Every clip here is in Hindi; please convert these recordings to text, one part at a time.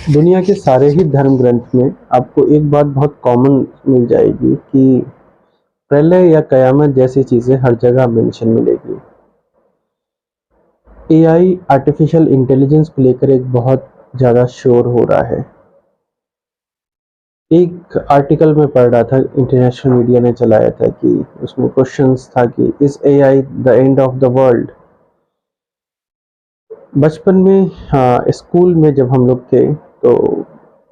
दुनिया के सारे ही धर्म ग्रंथ में आपको एक बात बहुत कॉमन मिल जाएगी कि प्रलय या कयामत जैसी चीज़ें हर जगह मेंशन मिलेगी। एआई आर्टिफिशियल इंटेलिजेंस को लेकर एक बहुत ज़्यादा शोर हो रहा है। एक आर्टिकल में पढ़ रहा था, इंटरनेशनल मीडिया ने चलाया था कि उसमें क्वेश्चंस था कि is AI the end of the world. बचपन में स्कूल में जब हम लोग थे तो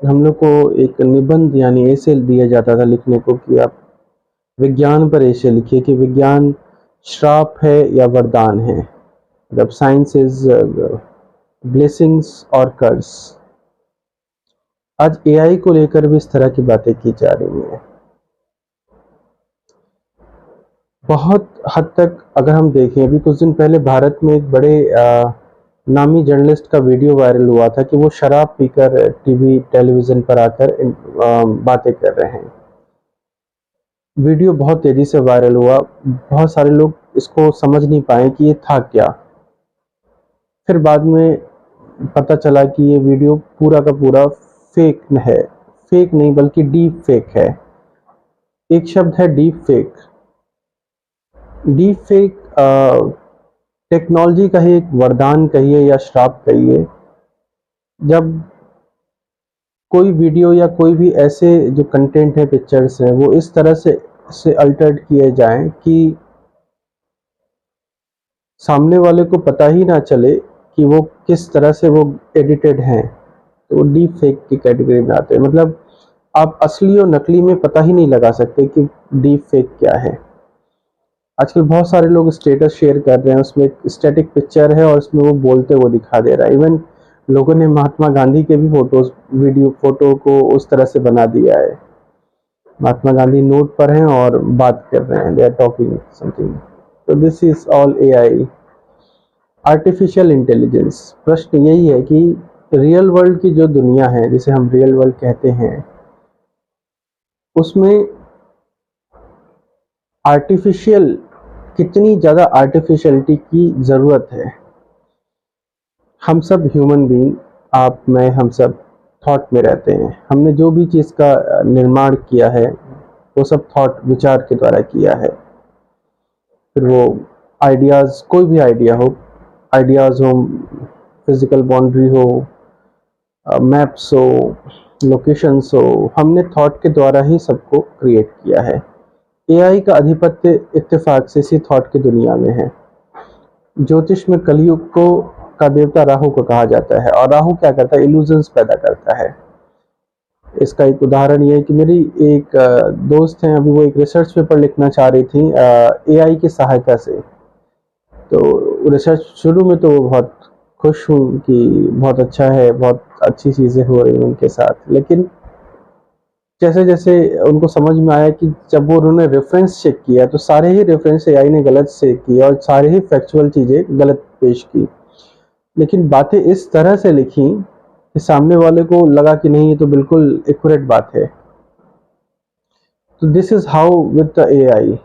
हम लोग को एक निबंध यानी ऐसे दिया जाता था लिखने को कि आप विज्ञान पर ऐसे लिखिए कि विज्ञान श्राप है या वरदान है, मतलब साइंस इज ब्लेसिंग्स और कर्स। आज एआई को लेकर भी इस तरह की बातें की जा रही हैं। बहुत हद तक अगर हम देखें, अभी कुछ दिन पहले भारत में एक बड़े नामी जर्नलिस्ट का वीडियो वायरल हुआ था कि वो शराब पीकर टीवी टेलीविज़न पर आकर बातें कर रहे हैं। वीडियो बहुत तेज़ी से वायरल हुआ, बहुत सारे लोग इसको समझ नहीं पाए कि ये था क्या। फिर बाद में पता चला कि ये वीडियो पूरा का पूरा फेक है, फेक नहीं बल्कि डीप फेक है। एक शब्द है deep fake. Deep fake technology का ही एक वरदान कहिए या श्राप कहिए। जब कोई वीडियो या कोई भी ऐसे जो कंटेंट है, पिक्चर्स हैं, वो इस तरह से अल्टर्ड किए जाएं कि सामने वाले को पता ही ना चले कि वो किस तरह से वो एडिटेड हैं, तो डीप फेक की कैटेगरी में आते हैं। मतलब आप असली और नकली में पता ही नहीं लगा सकते कि डीप फेक क्या है। आजकल बहुत सारे लोग स्टेटस शेयर कर रहे हैं, उसमें एक स्टैटिक पिक्चर है और उसमें वो बोलते हुए दिखा दे रहा है। इवन लोगों ने महात्मा गांधी के भी फोटो को उस तरह से बना दिया है। महात्मा गांधी नोट पर हैं और बात कर रहे हैं, दे आर टॉकिंग समथिंग। तो this is all AI, artificial intelligence. प्रश्न यही है कि रियल वर्ल्ड की जो दुनिया है, जिसे हम रियल वर्ल्ड कहते हैं, उसमें आर्टिफिशियल कितनी ज़्यादा आर्टिफिशियलिटी की ज़रूरत है। हम सब ह्यूमन बीइंग, आप मैं हम सब थॉट में रहते हैं। हमने जो भी चीज़ का निर्माण किया है वो सब थॉट, विचार के द्वारा किया है। फिर वो आइडियाज़, कोई भी आइडिया हो, आइडियाज़ हो, फिजिकल बाउंड्री हो, मैप्स हो, लोकेशंस हो, हमने थॉट के द्वारा ही सबको क्रिएट किया है। एआई का आधिपत्य इत्तेफाक से इसी थॉट की दुनिया में है। ज्योतिष में कलयुग को का देवता राहु को कहा जाता है, और राहु क्या करता है? इल्यूजन्स पैदा करता है। इसका एक उदाहरण ये है कि मेरी एक दोस्त हैं, अभी वो एक रिसर्च पेपर लिखना चाह रही थी एआई की सहायता से। तो रिसर्च शुरू में तो बहुत खुश हूँ कि बहुत अच्छा है, बहुत अच्छी चीज़ें हो रही हैं उनके साथ। लेकिन जैसे जैसे उनको समझ में आया कि जब वो उन्होंने रेफरेंस चेक किया तो सारे ही रेफरेंस एआई ने गलत से किया और सारे ही फैक्चुअल चीज़ें गलत पेश की। लेकिन बातें इस तरह से लिखी कि सामने वाले को लगा कि नहीं, ये तो बिल्कुल एक्यूरेट बात है। तो this is how with the AI.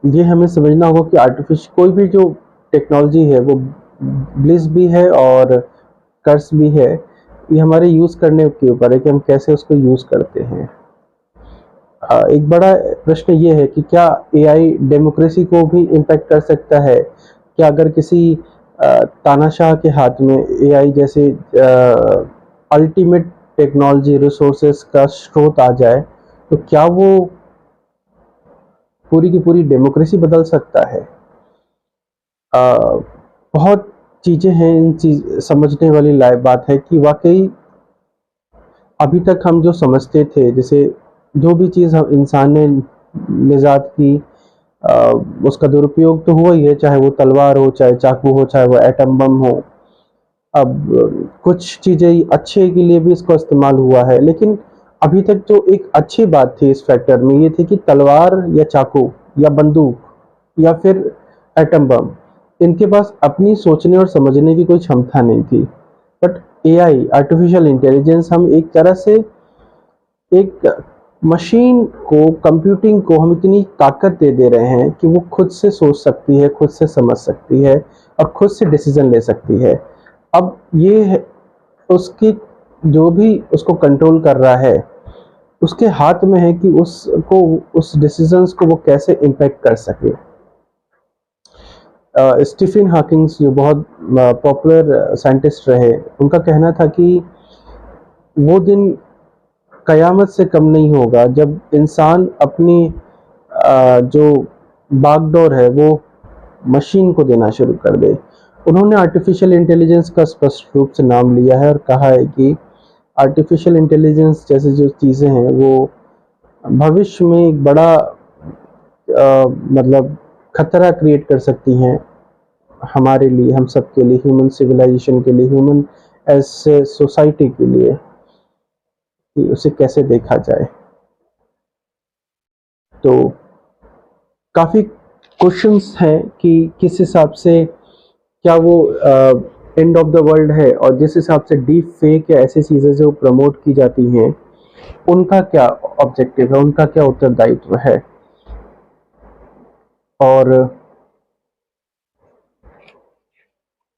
ये हमें समझना होगा कि आर्टिफिशियल कोई भी जो टेक्नोलॉजी है वो ब्लिस भी है और कर्स भी है। ये हमारे यूज़ करने के ऊपर है कि हम कैसे उसको यूज़ करते हैं। एक बड़ा प्रश्न ये है कि क्या एआई डेमोक्रेसी को भी इम्पैक्ट कर सकता है? क्या अगर किसी तानाशाह के हाथ में एआई जैसे अल्टीमेट टेक्नोलॉजी रिसोर्सेस का स्रोत आ जाए तो क्या वो पूरी की पूरी डेमोक्रेसी बदल सकता है? बहुत चीज़ें हैं, इन चीज़ समझने वाली बात है कि वाकई अभी तक हम जो समझते थे, जैसे जो भी चीज़ हम इंसान ने निजात की, उसका दुरुपयोग तो हुआ ही है, चाहे वो तलवार हो, चाहे चाकू हो, चाहे वो एटम बम हो। अब कुछ चीज़ें अच्छे के लिए भी इसका इस्तेमाल हुआ है, लेकिन अभी तक जो एक अच्छी बात थी इस फैक्टर में ये थी कि तलवार या चाकू या बंदूक या फिर एटम बम, इनके पास अपनी सोचने और समझने की कोई क्षमता नहीं थी। बट एआई, आर्टिफिशियल इंटेलिजेंस, हम एक तरह से एक मशीन को, कंप्यूटिंग को हम इतनी ताकत दे रहे हैं कि वो खुद से सोच सकती है, खुद से समझ सकती है और खुद से डिसीजन ले सकती है। अब ये उसकी जो भी उसको कंट्रोल कर रहा है उसके हाथ में है कि उसको उस डिसीजंस को वो कैसे इम्पैक्ट कर सके। स्टीफन हॉकिंग्स जो बहुत पॉपुलर साइंटिस्ट रहे, उनका कहना था कि वो दिन कयामत से कम नहीं होगा जब इंसान अपनी जो बागडोर है वो मशीन को देना शुरू कर दे। उन्होंने आर्टिफिशियल इंटेलिजेंस का स्पष्ट रूप से नाम लिया है और कहा है कि आर्टिफिशियल इंटेलिजेंस जैसे जो चीज़ें हैं वो भविष्य में एक बड़ा मतलब खतरा क्रिएट कर सकती हैं हमारे लिए, हम सब के लिए, ह्यूमन सिविलाइजेशन के लिए, ह्यूमन एज सोसाइटी के लिए, कि उसे कैसे देखा जाए। तो काफ़ी क्वेश्चंस हैं कि किस हिसाब से क्या वो एंड ऑफ द वर्ल्ड है, और जिस हिसाब से डीप फेक या ऐसी चीज़ें जो प्रमोट की जाती हैं उनका क्या ऑब्जेक्टिव है, उनका क्या उत्तरदायित्व है। और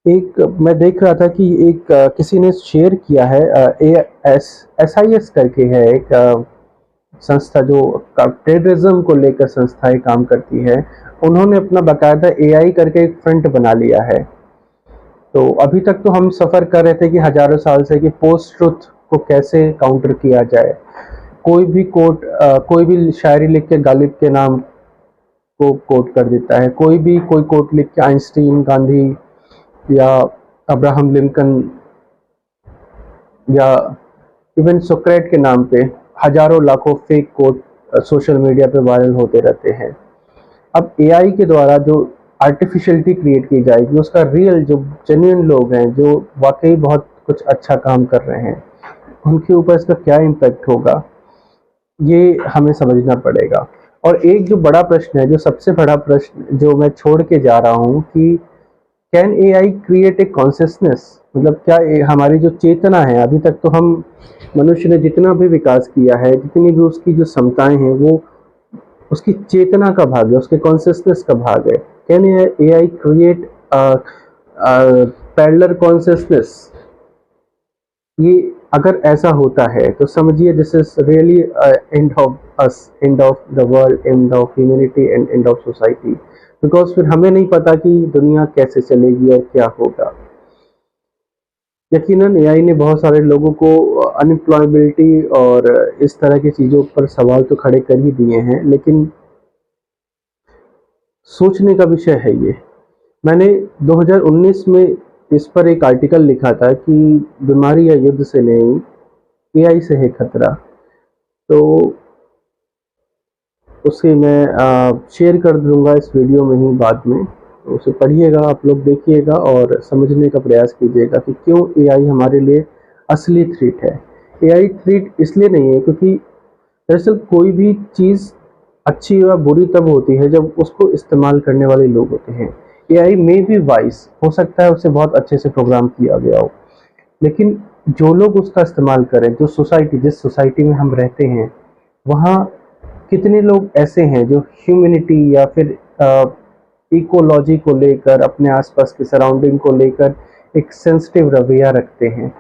एक मैं देख रहा था कि एक किसी ने शेयर किया है, SIS करके है एक संस्था जो टेररिज्म को लेकर संस्थाएं काम करती है। उन्होंने अपना बाकायदा AI करके एक फ्रंट बना लिया है। तो अभी तक तो हम सफ़र कर रहे थे कि हजारों साल से कि पोस्ट ट्रुथ को कैसे काउंटर किया जाए। कोई भी कोई भी शायरी लिख के गालिब के नाम को कोट कर देता है, कोई कोट लिख के आइंस्टीन, गांधी या अब्राहम लिंकन या इवन सोक्रेट के नाम पे हजारों लाखों फेक कोट सोशल मीडिया पे वायरल होते रहते हैं। अब AI के द्वारा जो आर्टिफिशियलिटी क्रिएट की जाएगी, उसका रियल जो जेन्युइन लोग हैं जो वाकई बहुत कुछ अच्छा काम कर रहे हैं, उनके ऊपर इसका क्या इम्पैक्ट होगा, ये हमें समझना पड़ेगा। और एक जो बड़ा प्रश्न है, जो सबसे बड़ा प्रश्न जो मैं छोड़ के जा रहा हूँ कि can AI create a consciousness, मतलब क्या हमारी जो चेतना है, अभी तक तो हम मनुष्य ने जितना भी विकास किया है, जितनी भी उसकी जो क्षमताएं हैं, वो उसकी चेतना का भाग है, उसके कॉन्शियसनेस का भाग है। Can AI create parallel consciousness? ये अगर ऐसा होता है तो समझिए this is really end of us, end of the world, end of humanity and end of society. Because फिर हमें नहीं पता कि दुनिया कैसे चलेगी और क्या होगा। यकीनन AI ने बहुत सारे लोगों को अनएम्प्लॉयबिलिटी और इस तरह की चीज़ों पर सवाल तो खड़े कर ही दिए हैं, लेकिन सोचने का विषय है ये। मैंने 2019 में इस पर एक आर्टिकल लिखा था कि बीमारी या युद्ध से नहीं, AI से है खतरा। तो उसे मैं शेयर कर दूंगा इस वीडियो में ही बाद में, तो उसे पढ़िएगा, आप लोग देखिएगा और समझने का प्रयास कीजिएगा कि क्यों AI हमारे लिए असली थ्रेट है। AI थ्रेट इसलिए नहीं है क्योंकि दरअसल कोई भी चीज़ अच्छी या बुरी तब होती है जब उसको इस्तेमाल करने वाले लोग होते हैं। AI में भी वाइस हो सकता है, उसे बहुत अच्छे से प्रोग्राम किया गया हो, लेकिन जो लोग उसका इस्तेमाल करें, जो सोसाइटी, जिस सोसाइटी में हम रहते हैं, वहाँ कितने लोग ऐसे हैं जो ह्यूमैनिटी या फिर इकोलॉजी को लेकर, अपने आसपास के सराउंडिंग को लेकर एक सेंसिटिव रवैया रखते हैं।